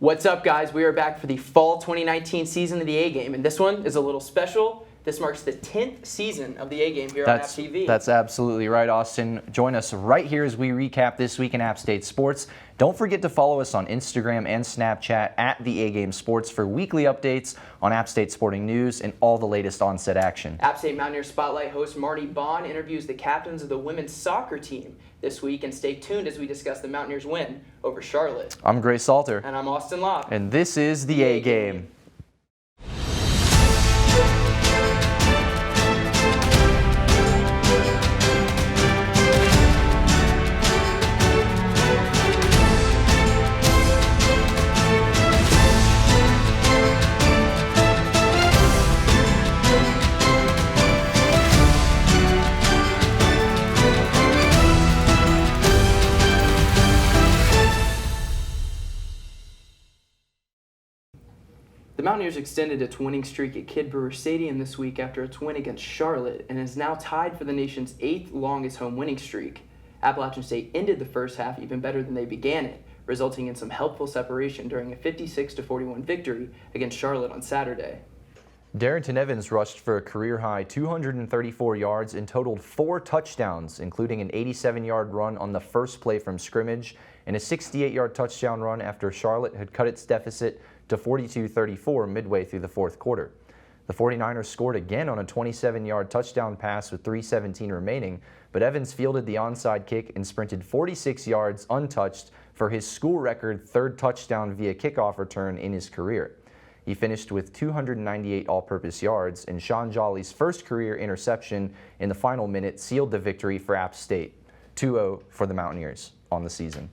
What's up, guys? We are back for the fall 2019 season of the A Game, and this one is a little special. This marks the 10th season of the A Game here on App TV. That's absolutely right, Austin. Join us right here as we recap this week in App State sports. Don't forget to follow us on Instagram and Snapchat at the A Game Sports for weekly updates on App State sporting news and all the latest on-set action. App State Mountaineer Spotlight host Marty Bond interviews the captains of the women's soccer team this week, and stay tuned as we discuss the Mountaineers' win over Charlotte. I'm Gray Salter. And I'm Austin Locke. And this is the A Game. The Mountaineers extended its winning streak at Kid Brewer Stadium this week after its win against Charlotte, and is now tied for the nation's 8th longest home winning streak. Appalachian State ended the first half even better than they began it, resulting in some helpful separation during a 56-41 victory against Charlotte on Saturday. Darrington Evans rushed for a career-high 234 yards and totaled 4 touchdowns, including an 87-yard run on the first play from scrimmage and a 68-yard touchdown run after Charlotte had cut its deficit to 42-34 midway through the fourth quarter. The 49ers scored again on a 27-yard touchdown pass with 3:17 remaining, but Evans fielded the onside kick and sprinted 46 yards untouched for his school record 3rd touchdown via kickoff return in his career. He finished with 298 all-purpose yards, and Sean Jolly's first career interception in the final minute sealed the victory for App State, 2-0 for the Mountaineers on the season.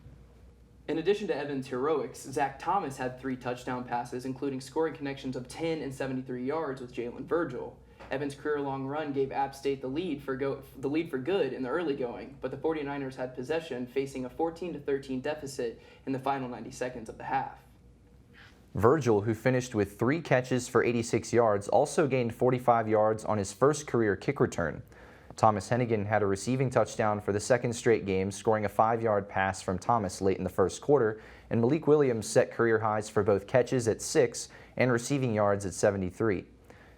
In addition to Evans' heroics, Zach Thomas had 3 touchdown passes, including scoring connections of 10 and 73 yards with Jalen Virgil. Evans' career-long run gave App State the lead for good in the early going, but the 49ers had possession, facing a 14-13 deficit in the final 90 seconds of the half. Virgil, who finished with 3 catches for 86 yards, also gained 45 yards on his first career kick return. Thomas Hennigan had a receiving touchdown for the 2nd straight game, scoring a 5-yard pass from Thomas late in the first quarter, and Malik Williams set career highs for both catches at 6 and receiving yards at 73.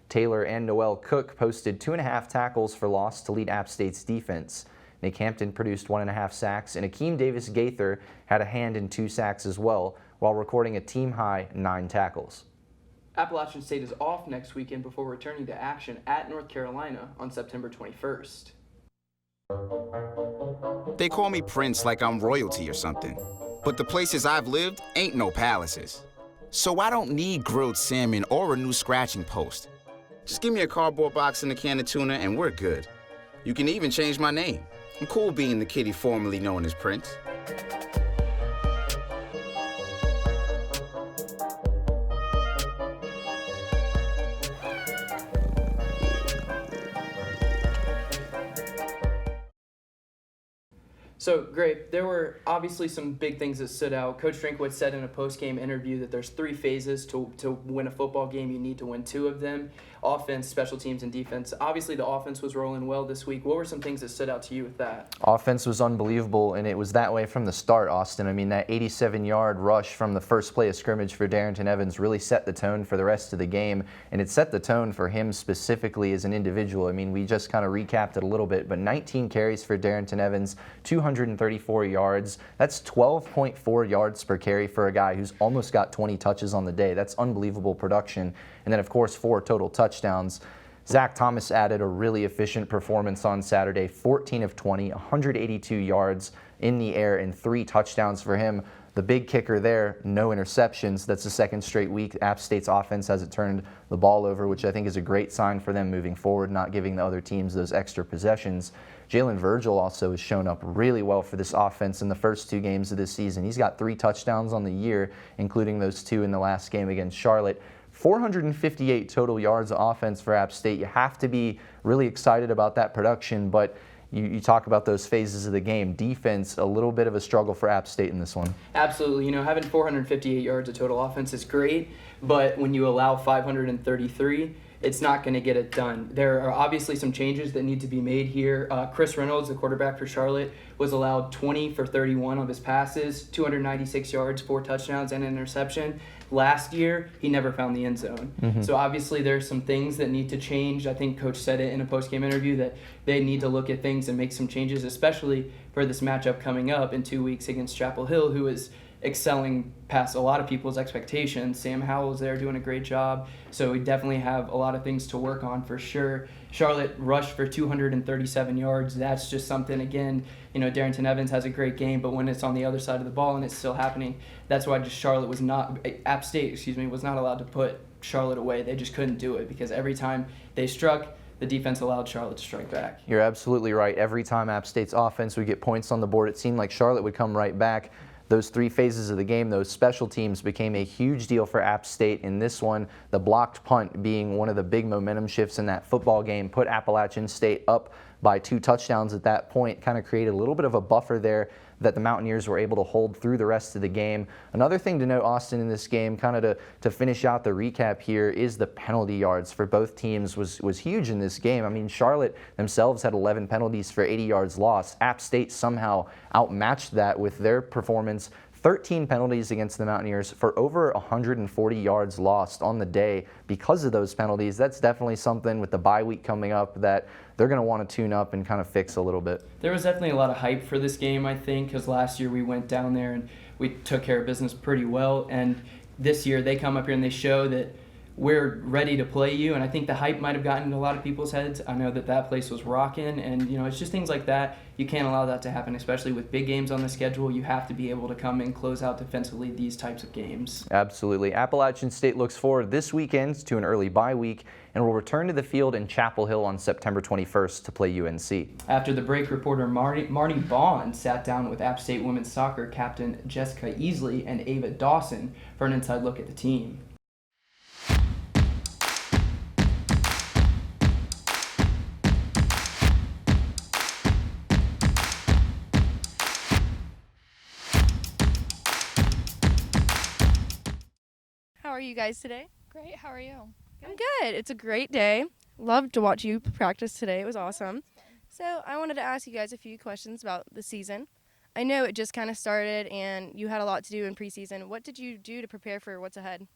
Taylor and Noel Cook posted 2.5 tackles for loss to lead App State's defense. Nick Hampton produced 1.5 sacks, and Akeem Davis-Gaither had a hand in 2 sacks as well, while recording a team-high 9 tackles. Appalachian State is off next weekend before returning to action at North Carolina on September 21st. They call me Prince like I'm royalty or something. But the places I've lived ain't no palaces. So I don't need grilled salmon or a new scratching post. Just give me a cardboard box and a can of tuna and we're good. You can even change my name. I'm cool being the kitty formerly known as Prince. So, great. There were obviously some big things that stood out. Coach Drinkwitz said in a post-game interview that there's 3 phases to win a football game. You need to win 2 of them: offense, special teams, and defense. Obviously, the offense was rolling well this week. What were some things that stood out to you with that? Offense was unbelievable, and it was that way from the start, Austin. I mean, that 87-yard rush from the first play of scrimmage for Darrington Evans really set the tone for the rest of the game, and it set the tone for him specifically as an individual. I mean, we just kind of recapped it a little bit, but 19 carries for Darrington Evans, 234 yards. That's 12.4 yards per carry for a guy who's almost got 20 touches on the day. That's unbelievable production. And then, of course, 4 total touchdowns. Zach Thomas added a really efficient performance on Saturday, 14 of 20, 182 yards in the air and 3 touchdowns for him. The big kicker there, no interceptions. That's the 2nd straight week App State's offense hasn't turned the ball over, which I think is a great sign for them moving forward, not giving the other teams those extra possessions. Jalen Virgil also has shown up really well for this offense in the first 2 games of this season. He's got 3 touchdowns on the year, including those 2 in the last game against Charlotte. 458 total yards of offense for App State. You have to be really excited about that production, but you talk about those phases of the game. Defense, a little bit of a struggle for App State in this one. Absolutely. You know, having 458 yards of total offense is great, but when you allow 533, it's not going to get it done. There are obviously some changes that need to be made here. Chris Reynolds, the quarterback for Charlotte, was allowed 20 for 31 of his passes, 296 yards, 4 touchdowns, and an interception. Last year, he never found the end zone. So obviously there's some things that need to change. I think Coach said it in a post-game interview that they need to look at things and make some changes, especially for this matchup coming up in 2 weeks against Chapel Hill, who is excelling past a lot of people's expectations. Sam Howell's there doing a great job. So we definitely have a lot of things to work on for sure. Charlotte rushed for 237 yards. That's just something, again, Darrington Evans has a great game, but when it's on the other side of the ball and it's still happening, that's why App State was not allowed to put Charlotte away. They just couldn't do it because every time they struck, the defense allowed Charlotte to strike back. You're absolutely right. Every time App State's offense would get points on the board, it seemed like Charlotte would come right back. Those 3 phases of the game, those special teams became a huge deal for App State. In this one, the blocked punt being one of the big momentum shifts in that football game, put Appalachian State up by 2 touchdowns at that point, kind of created a little bit of a buffer there that the Mountaineers were able to hold through the rest of the game. Another thing to note, Austin, in this game, kind of to finish out the recap here, is the penalty yards for both teams was huge in this game. I mean, Charlotte themselves had 11 penalties for 80 yards lost. App State somehow outmatched that with their performance. 13 penalties against the Mountaineers for over 140 yards lost on the day because of those penalties. That's definitely something with the bye week coming up that they're going to want to tune up and kind of fix a little bit. There was definitely a lot of hype for this game, I think, because last year we went down there and we took care of business pretty well. And this year they come up here and they show that we're ready to play you, and I think the hype might have gotten into a lot of people's heads. I know that place was rocking, and it's just things like that. You can't allow that to happen, especially with big games on the schedule. You have to be able to come and close out defensively these types of games. Absolutely. Appalachian State looks forward this weekend to an early bye week and will return to the field in Chapel Hill on September 21st to play UNC. After the break, reporter Marnie Bond sat down with App State women's soccer captain Jessica Easley and Ava Dawson for an inside look at the team. How are you guys today? Great, how are you? I'm good. It's a great day. Loved to watch you practice today. It was awesome. So I wanted to ask you guys a few questions about the season. I know it just kind of started and you had a lot to do in preseason. What did you do to prepare for what's ahead?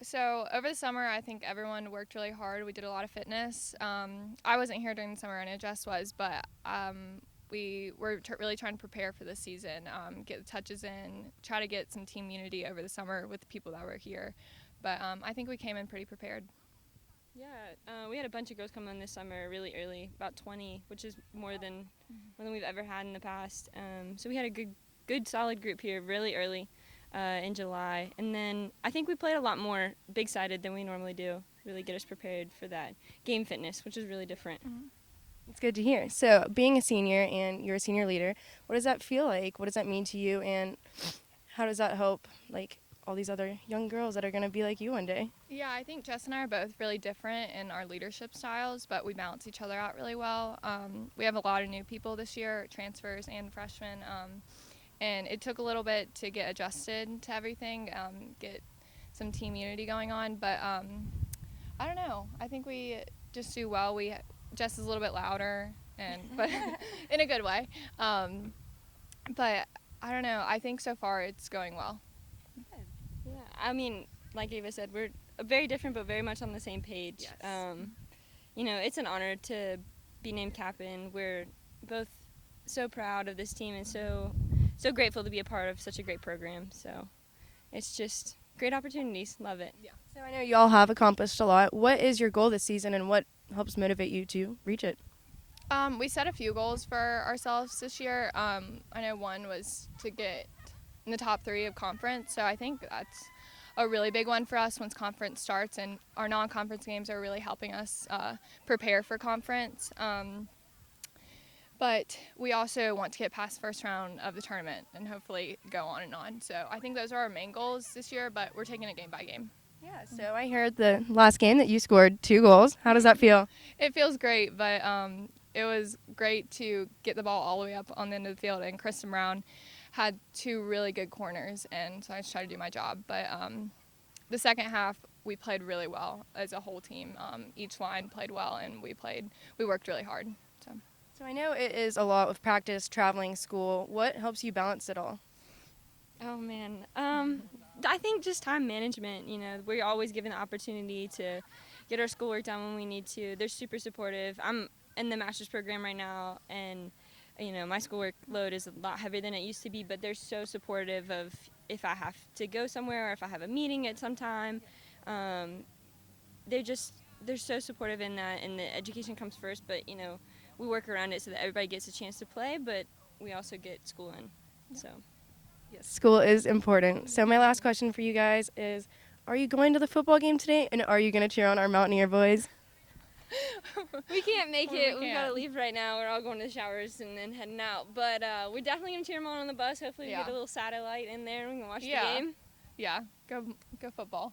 So over the summer, I think everyone worked really hard. We did a lot of fitness. I wasn't here during the summer, and Jess was, but we were really trying to prepare for this season, get the touches in, try to get some team unity over the summer with the people that were here. But I think we came in pretty prepared. Yeah, we had a bunch of girls come on this summer really early, about 20, which is more than we've ever had in the past. So we had a good solid group here really early in July. And then I think we played a lot more big-sided than we normally do, really get us prepared for that game fitness, which is really different. Mm-hmm. It's good to hear. So being a senior and you're a senior leader, what does that feel like? What does that mean to you? And how does that help, all these other young girls that are going to be like you one day? Yeah, I think Jess and I are both really different in our leadership styles, but we balance each other out really well. We have a lot of new people this year, transfers and freshmen, and it took a little bit to get adjusted to everything, get some team unity going on, but I don't know. I think we just do well. Jess is a little bit louder, but in a good way. But I don't know. I think so far it's going well. Yeah, I mean, like Ava said, we're very different but very much on the same page. Yes. It's an honor to be named captain. We're both so proud of this team and so grateful to be a part of such a great program. So it's just great opportunities. Love it. Yeah. So I know you all have accomplished a lot. What is your goal this season and what helps motivate you to reach it? We set a few goals for ourselves this year. I know one was to get in the top 3 of conference, so I think that's a really big one for us once conference starts, and our non-conference games are really helping us prepare for conference. But we also want to get past the first round of the tournament and hopefully go on and on. So I think those are our main goals this year, but we're taking it game by game. Yeah, so I heard the last game that you scored 2 goals. How does that feel? It feels great, but it was great to get the ball all the way up on the end of the field, and Kristen Brown had 2 really good corners, and so I just tried to do my job. But the second half, we played really well as a whole team. Each line played well, and we worked really hard. So I know it is a lot of practice, traveling, school. What helps you balance it all? Oh man, I think just time management. We're always given the opportunity to get our schoolwork done when we need to. They're super supportive. I'm in the master's program right now, and my schoolwork load is a lot heavier than it used to be, but they're so supportive of if I have to go somewhere or if I have a meeting at some time. They're so supportive in that, and the education comes first, but we work around it so that everybody gets a chance to play, but we also get school in. So Yes, school is important. So my last question for you guys is, are you going to the football game today, and are you going to cheer on our Mountaineer boys? we can't make it. We We've got to leave right now. We're all going to the showers and then heading out. But we're definitely going to cheer them on the bus. Hopefully we get a little satellite in there and we can watch the game. Yeah, go football.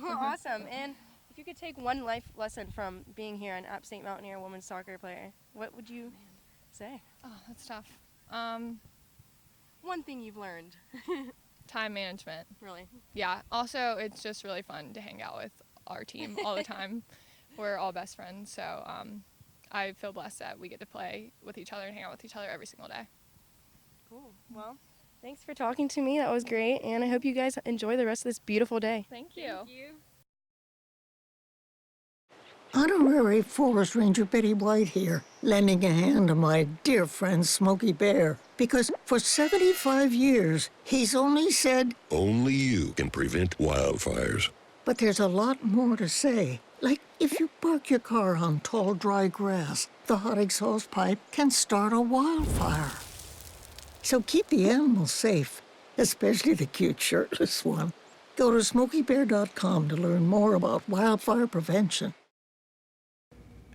Awesome. And if you could take one life lesson from being here an App State Mountaineer women's soccer player, what would you say? Oh, that's tough. One thing you've learned. Time management. Really? Yeah. Also, it's just really fun to hang out with our team all the time. We're all best friends, so I feel blessed that we get to play with each other and hang out with each other every single day. Cool. Well, thanks for talking to me. That was great, and I hope you guys enjoy the rest of this beautiful day. Thank you. Honorary Forest Ranger Betty White here, lending a hand to my dear friend Smokey Bear. Because for 75 years, he's only said, only you can prevent wildfires. But there's a lot more to say. Like, if you park your car on tall, dry grass, the hot exhaust pipe can start a wildfire. So keep the animals safe, especially the cute shirtless one. Go to SmokeyBear.com to learn more about wildfire prevention.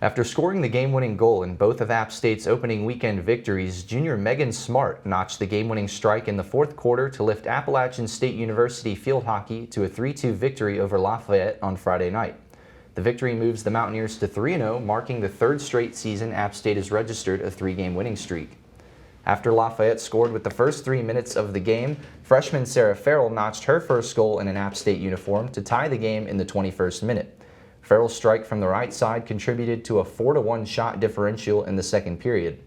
After scoring the game-winning goal in both of App State's opening weekend victories, junior Megan Smart notched the game-winning strike in the fourth quarter to lift Appalachian State University field hockey to a 3-2 victory over Lafayette on Friday night. The victory moves the Mountaineers to 3-0, marking the third straight season App State has registered a 3-game winning streak. After Lafayette scored with the first 3 minutes of the game, freshman Sarah Farrell notched her first goal in an App State uniform to tie the game in the 21st minute. Farrell's strike from the right side contributed to a 4-1 shot differential in the second period.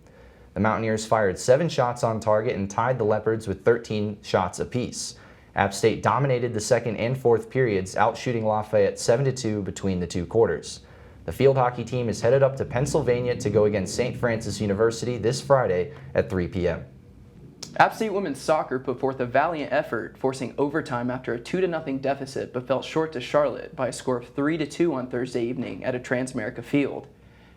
The Mountaineers fired 7 shots on target and tied the Leopards with 13 shots apiece. App State dominated the second and fourth periods, outshooting Lafayette 7-2 between the two quarters. The field hockey team is headed up to Pennsylvania to go against St. Francis University this Friday at 3 p.m. App State women's soccer put forth a valiant effort, forcing overtime after a 2-0 deficit, but fell short to Charlotte by a score of 3-2 on Thursday evening at a Transamerica field.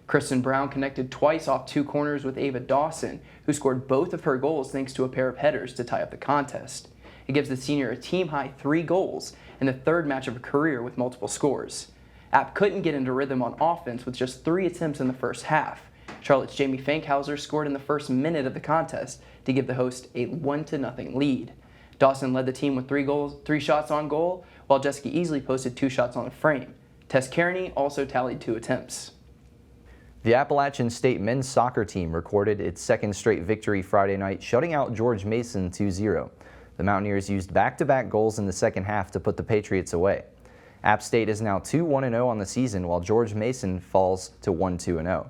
Kristen Brown connected twice off 2 corners with Ava Dawson, who scored both of her goals thanks to a pair of headers to tie up the contest. It gives the senior a team-high 3 goals and the third match of her career with multiple scores. App couldn't get into rhythm on offense with just 3 attempts in the first half. Charlotte's Jamie Fankhauser scored in the first minute of the contest to give the host a 1-0 lead. Dawson led the team with 3 shots on goal, while Jessica Easley posted 2 shots on the frame. Tess Kearney also tallied 2 attempts. The Appalachian State men's soccer team recorded its second straight victory Friday night, shutting out George Mason 2-0. The Mountaineers used back-to-back goals in the second half to put the Patriots away. App State is now 2-1-0 on the season, while George Mason falls to 1-2-0.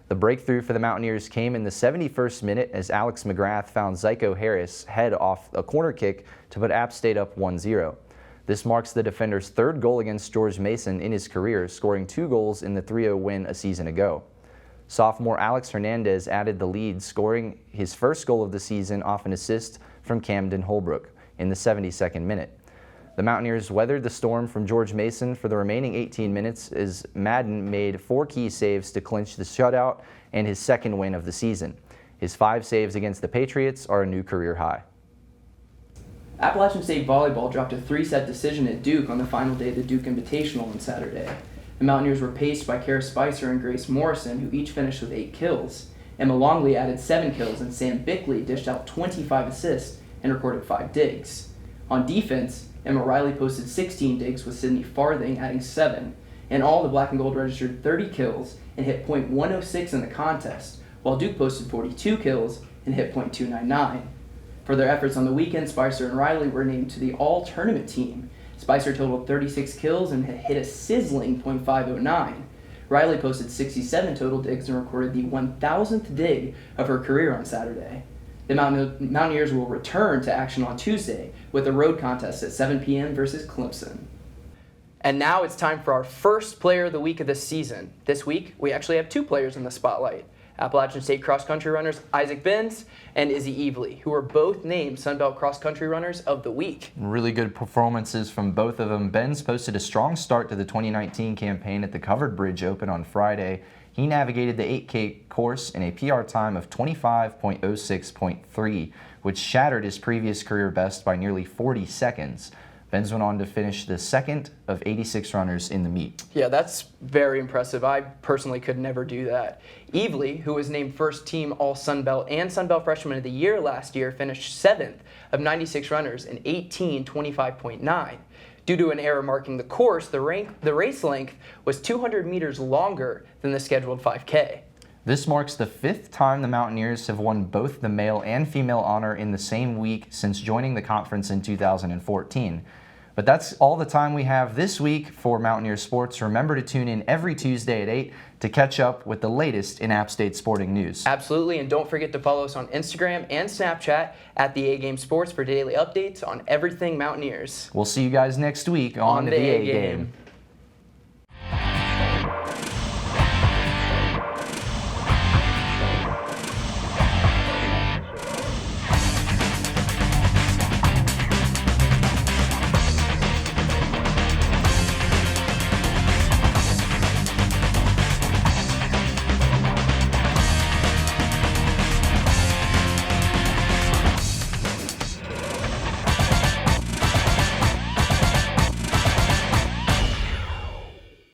The breakthrough for the Mountaineers came in the 71st minute as Alex McGrath found Zyko Harris head off a corner kick to put App State up 1-0. This marks the defender's 3rd goal against George Mason in his career, scoring 2 goals in the 3-0 win a season ago. Sophomore Alex Hernandez added the lead, scoring his first goal of the season off an assist from Camden Holbrook in the 72nd minute. The Mountaineers weathered the storm from George Mason for the remaining 18 minutes as Madden made 4 key saves to clinch the shutout and his 2nd win of the season. His 5 saves against the Patriots are a new career high. Appalachian State volleyball dropped a 3-set decision at Duke on the final day of the Duke Invitational on Saturday. The Mountaineers were paced by Kara Spicer and Grace Morrison, who each finished with 8 kills. Emma Longley added 7 kills, and Sam Bickley dished out 25 assists and recorded 5 digs. On defense, Emma Riley posted 16 digs with Sydney Farthing adding 7. In all, the Black and Gold registered 30 kills and hit .106 in the contest, while Duke posted 42 kills and hit .299. For their efforts on the weekend, Spicer and Riley were named to the all-tournament team. Spicer totaled 36 kills and hit a sizzling .509. Riley posted 67 total digs and recorded the 1,000th dig of her career on Saturday. The Mountaineers will return to action on Tuesday with a road contest at 7 p.m. versus Clemson. And now it's time for our first player of the week of the season. This week, we actually have two players in the spotlight. Appalachian State cross-country runners Isaac Benz and Izzy Evely, who were both named Sunbelt cross-country runners of the week. Really good performances from both of them. Benz posted a strong start to the 2019 campaign at the Covered Bridge Open on Friday. He navigated the 8K course in a PR time of 25.06.3, which shattered his previous career best by nearly 40 seconds. Benz went on to finish the second of 86 runners in the meet. Yeah, that's very impressive. I personally could never do that. Evely, who was named first team All-Sunbelt and Sunbelt Freshman of the Year last year, finished 7th of 96 runners in 18:25.9. Due to an error marking the course, the race length was 200 meters longer than the scheduled 5K. This marks the 5th time the Mountaineers have won both the male and female honor in the same week since joining the conference in 2014. But that's all the time we have this week for Mountaineer Sports. Remember to tune in every Tuesday at 8 to catch up with the latest in App State sporting news. Absolutely, and don't forget to follow us on Instagram and Snapchat at the A Game Sports for daily updates on everything Mountaineers. We'll see you guys next week on the A Game.